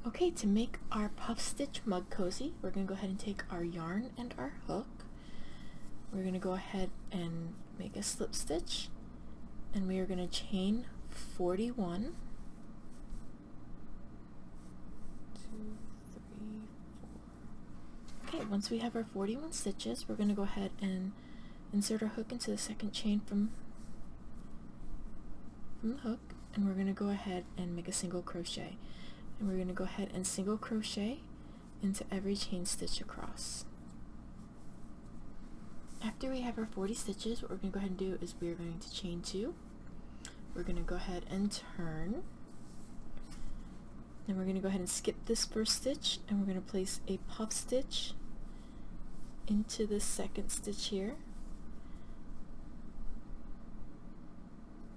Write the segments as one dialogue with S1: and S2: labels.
S1: Okay, to make our puff stitch mug cozy, we're going to go ahead and take our yarn and our hook. We're going to go ahead and make a slip stitch, and we are going to chain 41. 2, 3, 4. Okay, once we have our 41 stitches, we're going to go ahead and insert our hook into the second chain from the hook, and we're going to go ahead and make a single crochet. And we're going to go ahead and single crochet into every chain stitch across. After we have our 40 stitches, what we're going to go ahead and do is we're going to chain 2. We're going to go ahead and turn. Then we're going to go ahead and skip this first stitch, and we're going to place a puff stitch into the second stitch here.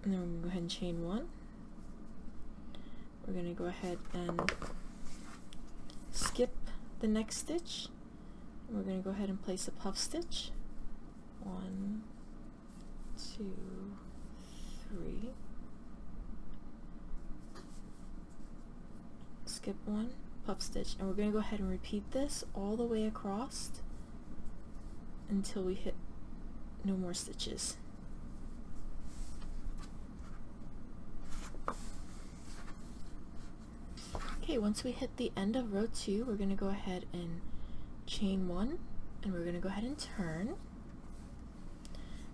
S1: And then we're going to go ahead and chain 1. We're going to go ahead and skip the next stitch. We're going to go ahead and place a puff stitch. 1, 2, 3. Skip 1, puff stitch, and we're going to go ahead and repeat this all the way across until we hit no more stitches. Okay, once we hit the end of row 2, we're going to go ahead and chain 1, and we're going to go ahead and turn.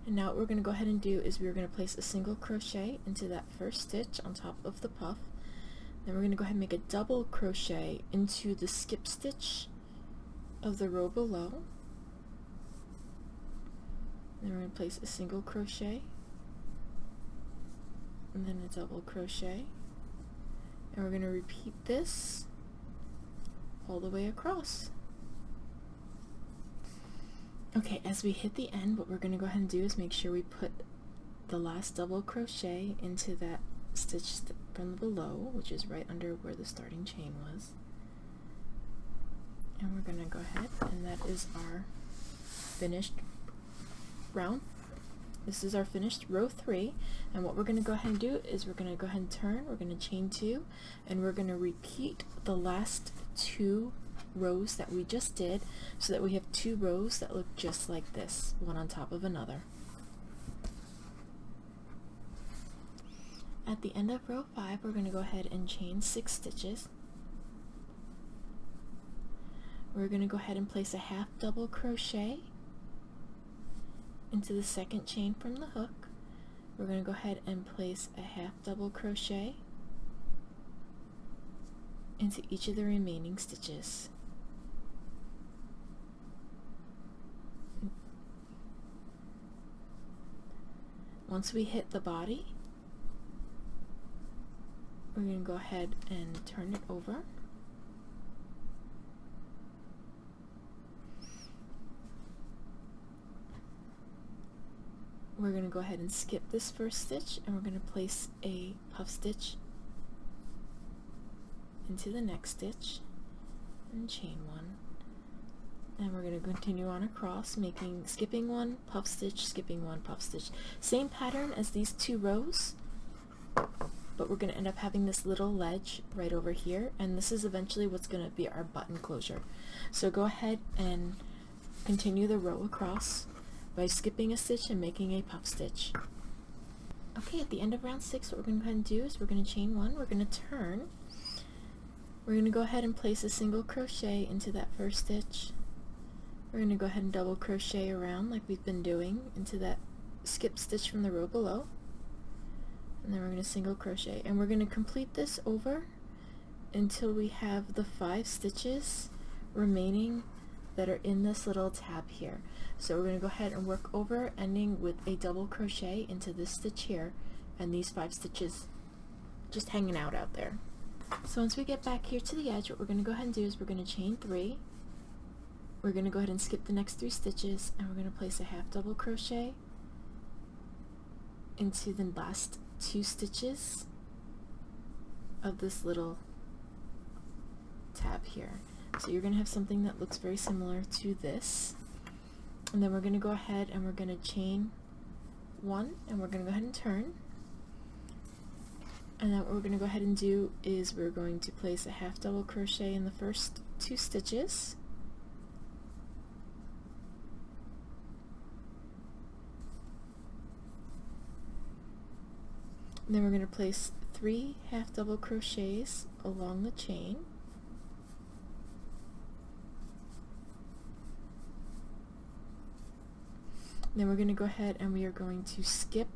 S1: And now what we're going to go ahead and do is we're going to place a single crochet into that first stitch on top of the puff. Then we're going to go ahead and make a double crochet into the skip stitch of the row below. Then we're going to place a single crochet and then a double crochet. And we're going to repeat this all the way across. Okay, as we hit the end, what we're going to go ahead and do is make sure we put the last double crochet into that stitch from below, which is right under where the starting chain was. And we're going to go ahead, and that is our finished round. This is our finished row 3, and what we're going to go ahead and do is we're going to go ahead and turn, we're going to chain 2, and we're going to repeat the last 2 rows that we just did so that we have 2 rows that look just like this, one on top of another. At the end of row 5, we're going to go ahead and chain 6 stitches. We're going to go ahead and place a half double crochet into the second chain from the hook. We're going to go ahead and place a half double crochet into each of the remaining stitches. Once we hit the body, we're going to go ahead and turn it over. We're going to go ahead and skip this first stitch, and we're going to place a puff stitch into the next stitch and chain 1. And we're going to continue on across, skipping 1, puff stitch, skipping 1, puff stitch. Same pattern as these 2 rows, but we're going to end up having this little ledge right over here, and this is eventually what's going to be our button closure. So go ahead and continue the row across by skipping a stitch and making a puff stitch. Okay, at the end of round 6, what we're going to go ahead and do is we're going to chain 1, we're going to turn, we're going to go ahead and place a single crochet into that first stitch. We're going to go ahead and double crochet around like we've been doing into that skip stitch from the row below, and then we're going to single crochet, and we're going to complete this over until we have the 5 stitches remaining that are in this little tab here. So we're going to go ahead and work over, ending with a double crochet into this stitch here, and these 5 stitches just hanging out there. So once we get back here to the edge, what we're going to go ahead and do is we're going to chain 3. We're going to go ahead and skip the next 3 stitches, and we're going to place a half double crochet into the last 2 stitches of this little tab here. So you're going to have something that looks very similar to this. And then we're going to go ahead and we're going to chain 1, and we're going to go ahead and turn. And then what we're going to go ahead and do is we're going to place a half double crochet in the first 2 stitches. And then we're going to place 3 half double crochets along the chain. Then we're going to go ahead and we are going to skip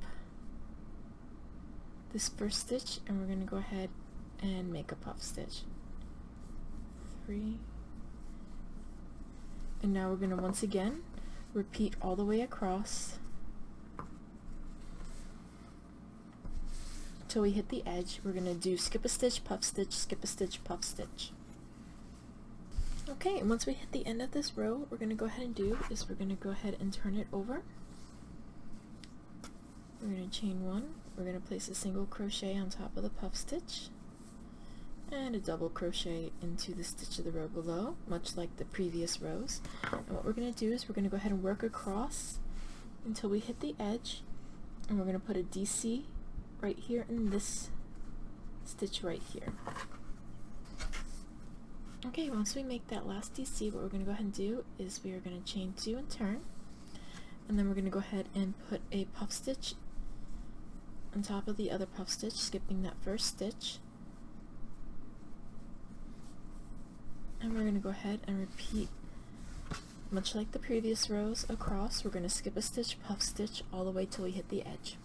S1: this first stitch, and we're going to go ahead and make a puff stitch. 3. And now we're going to once again repeat all the way across till we hit the edge. We're going to do skip a stitch, puff stitch, skip a stitch, puff stitch. Okay, and once we hit the end of this row, what we're going to go ahead and do is we're going to go ahead and turn it over. We're going to chain 1, we're going to place a single crochet on top of the puff stitch, and a double crochet into the stitch of the row below, much like the previous rows. And what we're going to do is we're going to go ahead and work across until we hit the edge, and we're going to put a DC right here in this stitch right here. Okay, once we make that last DC, what we're going to go ahead and do is we are going to chain 2 and turn, and then we're going to go ahead and put a puff stitch on top of the other puff stitch, skipping that first stitch. And we're going to go ahead and repeat, much like the previous rows, across. We're going to skip a stitch, puff stitch, all the way till we hit the edge.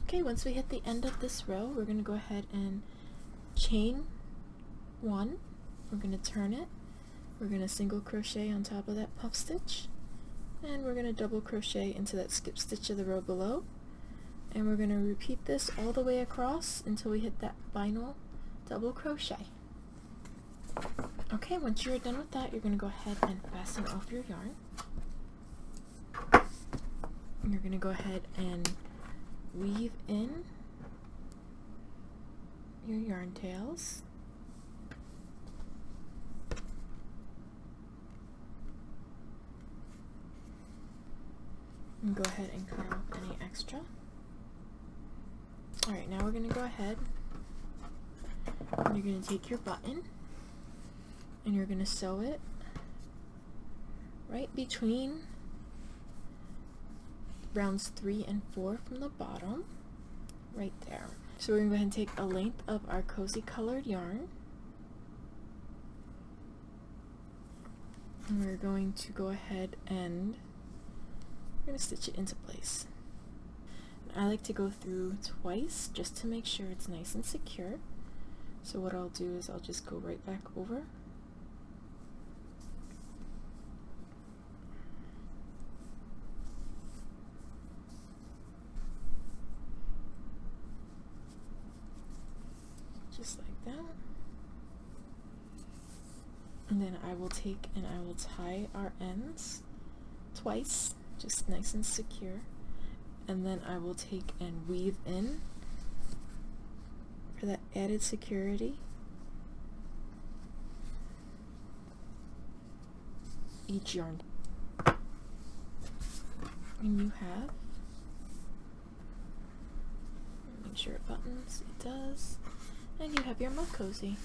S1: Okay, once we hit the end of this row, we're going to go ahead and chain 1. We're going to turn it. We're going to single crochet on top of that puff stitch, and we're going to double crochet into that skip stitch of the row below, and we're going to repeat this all the way across until we hit that final double crochet. Okay, once you're done with that, you're going to go ahead and fasten off your yarn. And you're going to go ahead and weave in your yarn tails. And go ahead and cut off any extra. Alright, now we're going to go ahead and you're going to take your button and you're going to sew it right between rounds 3 and 4 from the bottom, right there. So we're going to go ahead and take a length of our cozy colored yarn, and we're going to go ahead and we're going to stitch it into place. And I like to go through twice just to make sure it's nice and secure. So what I'll do is I'll just go right back over. Just like that. And then I will take and I will tie our ends twice, just nice and secure. And then I will take and weave in for that added security each yarn. And you have, make sure it buttons, it does, and you have your mug cozy.